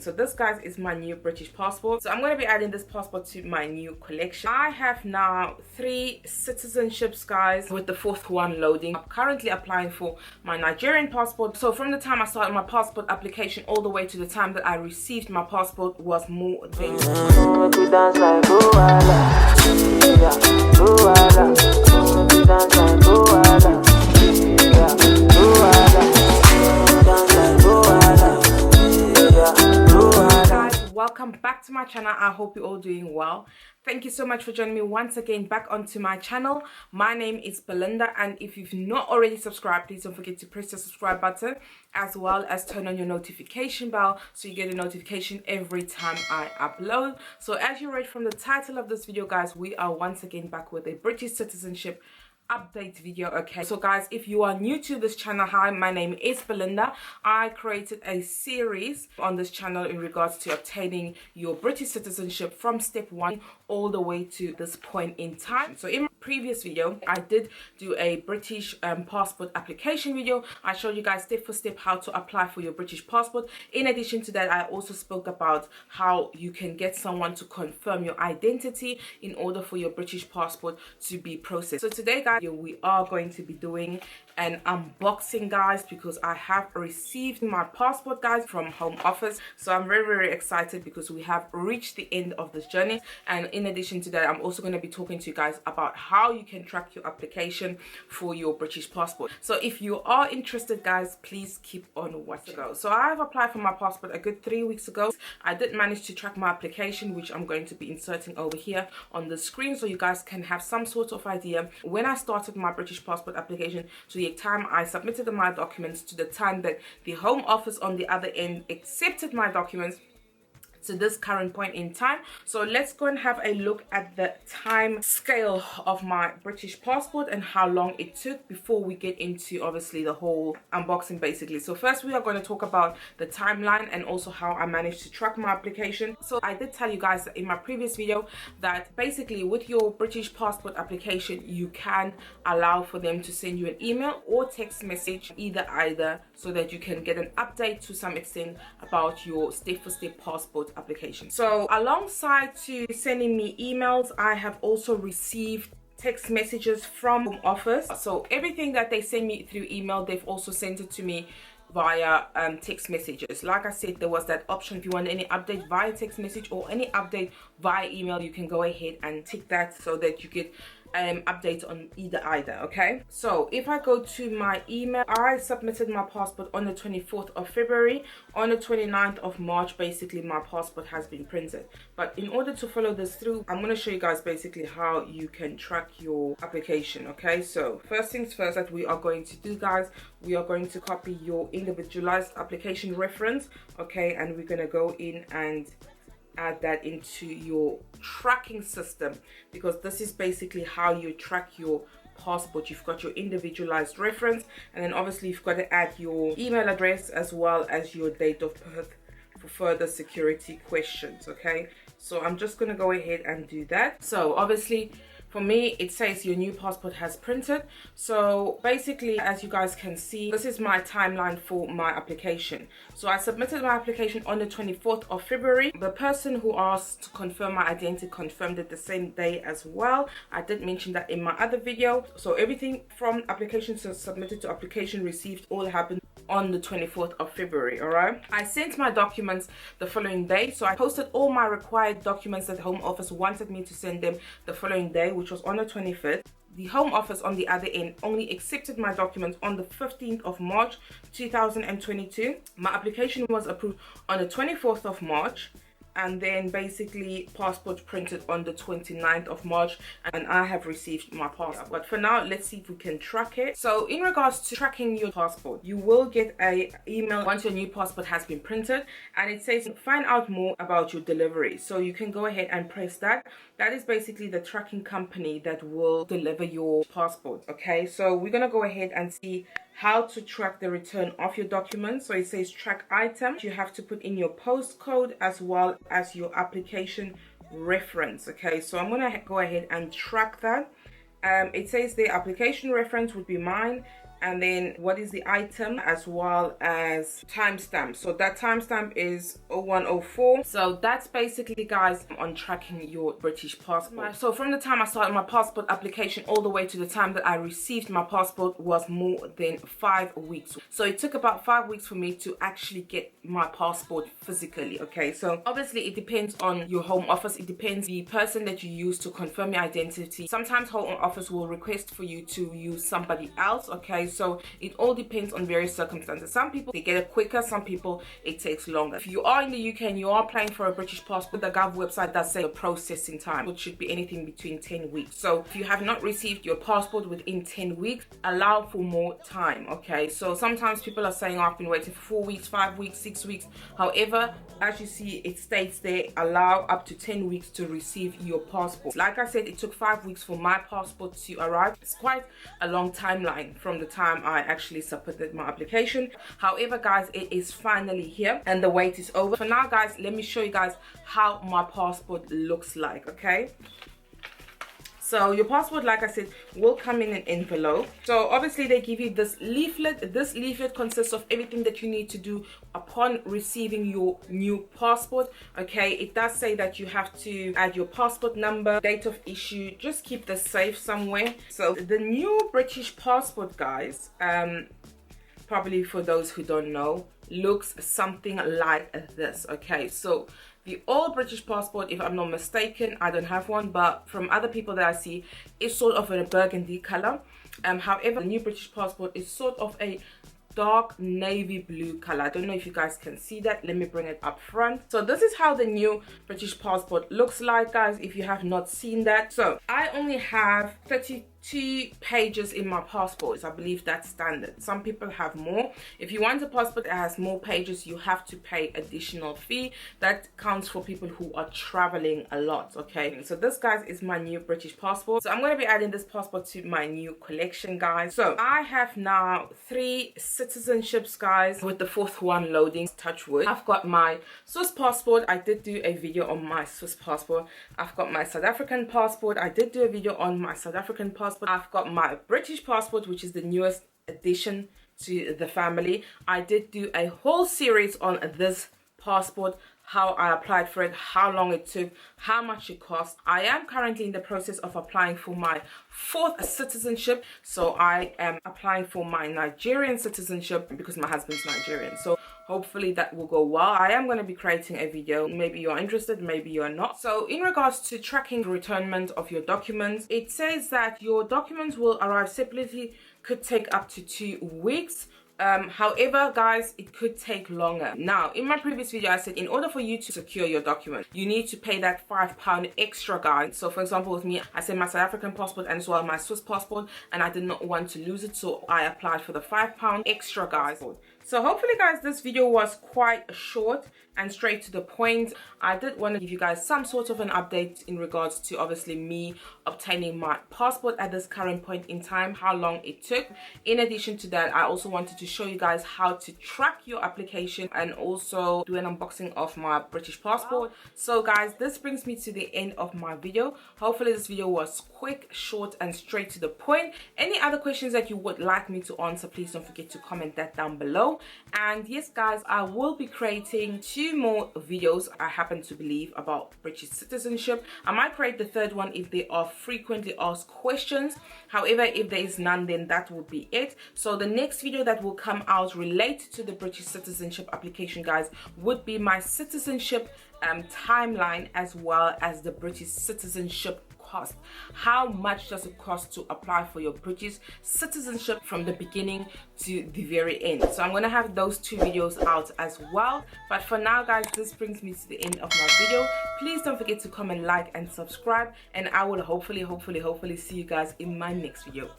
So this, guys, is my new British passport. So I'm going to be adding this passport to my new collection. I have now 3 citizenships, guys, with the 4th one loading. I'm currently applying for my Nigerian passport. So from the time I started my passport application all the way to the time that I received my passport was more than welcome back to my channel. I hope you're all doing well. Thank you so much for joining me once again back onto my channel. My name is Belinda, and if you've not already subscribed, please don't forget to press the subscribe button as well as turn on your notification bell so you get a notification every time I upload. So as you read from the title of this video, guys, we are once again back with a British citizenship update video. Okay, so guys, if you are new to this channel, hi, my name is Belinda. I created a series on this channel in regards to obtaining your British citizenship from step 1 all the way to this point in time. So in my previous video, I did do a British passport application video. I showed you guys step for step how to apply for your British passport. In addition to that, I also spoke about how you can get someone to confirm your identity in order for your British passport to be processed. So today, guys, we are going to be doing an unboxing, guys, because I have received my passport, guys, from Home Office. So I'm very excited because we have reached the end of this journey. And in addition to that, I'm also going to be talking to you guys about how you can track your application for your British passport. So if you are interested, guys, please keep on watching. So I have applied for my passport a good 3 weeks ago. I did manage to track my application, which I'm going to be inserting over here on the screen so you guys can have some sort of idea when I started my British passport application to the time I submitted my documents to the time that the Home Office on the other end accepted my documents to this current point in time. So let's go and have a look at the time scale of my British passport and how long it took before we get into obviously the whole unboxing basically. So first we are going to talk about the timeline and also how I managed to track my application. So I did tell you guys in my previous video that basically with your British passport application you can allow for them to send you an email or text message, either, so that you can get an update to some extent about your step-for-step passport application. So alongside to sending me emails, I have also received text messages from Home Office. So everything that they send me through email, they've also sent it to me via text messages. Like I said, there was that option if you want any update via text message or any update via email, you can go ahead and tick that so that you get update on either. Okay, so if I go to my email, I submitted my passport on the 24th of February. On the 29th of March, basically my passport has been printed. But in order to follow this through, I'm going to show you guys basically how you can track your application. Okay, so first things first that we are going to do, guys, we are going to copy your individualized application reference. Okay, and we're going to go in and add that into your tracking system, because this is basically how you track your passport. You've got your individualized reference, and then obviously you've got to add your email address as well as your date of birth for further security questions. Okay, so I'm just going to go ahead and do that. So obviously for me, it says your new passport has printed. So basically, as you guys can see, this is my timeline for my application. So I submitted my application on the 24th of February. The person who asked to confirm my identity confirmed it the same day as well. I did mention that in my other video. So everything from application submitted to application received all happened on the 24th of February. All right, I sent my documents the following day. So I posted all my required documents that the Home Office wanted me to send them the following day, which was on the 25th. The Home Office on the other end only accepted my documents on the 15th of March 2022. My application was approved on the 24th of March, and then basically passport printed on the 29th of March, and I have received my passport. But for now, let's see if we can track it. So in regards to tracking your passport, you will get a email once your new passport has been printed, and it says find out more about your delivery. So you can go ahead and press that. That is basically the tracking company that will deliver your passport. Okay, so we're gonna go ahead and see how to track the return of your documents. So it says track items. You have to put in your postcode as well as your application reference. Okay, so I'm gonna go ahead and track that. It says the application reference would be mine, and then what is the item, as well as timestamp. So that timestamp is 0104. So that's basically, guys, on tracking your British passport. So from the time I started my passport application all the way to the time that I received my passport was more than 5 weeks. So it took about 5 weeks for me to actually get my passport physically. Okay, so obviously it depends on your home office. It depends the person that you use to confirm your identity. Sometimes home office will request for you to use somebody else. Okay, so it all depends on various circumstances. Some people, they get it quicker, some people it takes longer. If you are in the UK and you are applying for a British passport, the Gov website does say the processing time, which should be anything between 10 weeks. So if you have not received your passport within 10 weeks, allow for more time. Okay, so sometimes people are saying, oh, I've been waiting for 4 weeks, 5 weeks, 6 weeks. However, as you see, it states there, allow up to 10 weeks to receive your passport. Like I said, it took 5 weeks for my passport to arrive. It's quite a long timeline from the time I actually submitted my application. However, guys, it is finally here and the wait is over. For now, guys, let me show you guys how my passport looks like. Okay, so your passport, like I said, will come in an envelope. So obviously they give you this leaflet. This leaflet consists of everything that you need to do upon receiving your new passport. Okay, it does say that you have to add your passport number, date of issue. Just keep this safe somewhere. So the new British passport, guys, probably for those who don't know, looks something like this. Okay, so the old British passport, if I'm not mistaken, I don't have one, but from other people that I see, is sort of in a burgundy color. However, the new British passport is sort of a dark navy blue color. I don't know if you guys can see that. Let me bring it up front. So this is how the new British passport looks like, guys, if you have not seen that. So I only have 32 pages in my passport. I believe that's standard. Some people have more. If you want a passport that has more pages, you have to pay additional fee. That counts for people who are traveling a lot. Okay, so this, guys, is my new British passport. So I'm going to be adding this passport to my new collection, guys. So I have now 3 citizenships, guys, with the 4th one loading. Touch wood. I've got my Swiss passport. I did do a video on my Swiss passport. I've got my South African passport. I did do a video on my South African passport. I've got my British passport, which is the newest addition to the family. I did do a whole series on this passport, how I applied for it, how long it took, how much it cost. I am currently in the process of applying for my 4th citizenship. So I am applying for my Nigerian citizenship because my husband's Nigerian. So hopefully that will go well. I am going to be creating a video. Maybe you're interested, maybe you're not. So in regards to tracking the returnment of your documents, it says that your documents will arrive separately, could take up to 2 weeks. However, guys, it could take longer. Now, in my previous video, I said in order for you to secure your document, you need to pay that £5 extra, guys. So for example, with me, I sent my South African passport and as well my Swiss passport, and I did not want to lose it, so I applied for the £5 extra, guys. So hopefully, guys, this video was quite short and straight to the point. I did want to give you guys some sort of an update in regards to obviously me obtaining my passport at this current point in time, how long it took. In addition to that, I also wanted to show you guys how to track your application and also do an unboxing of my British passport. So guys, this brings me to the end of my video. Hopefully this video was quick, short and straight to the point. Any other questions that you would like me to answer, please don't forget to comment that down below. And yes, guys, I will be creating 2 more videos, I happen to believe, about British citizenship. I might create the 3rd one if there are frequently asked questions. However, if there is none, then that would be it. So the next video that will come out related to the British citizenship application, guys, would be my citizenship timeline, as well as the British citizenship cost. How much does it cost to apply for your British citizenship from the beginning to the very end? So I'm going to have those 2 videos out as well. But for now, guys, this brings me to the end of my video. Please don't forget to comment, like and subscribe, and I will hopefully see you guys in my next video.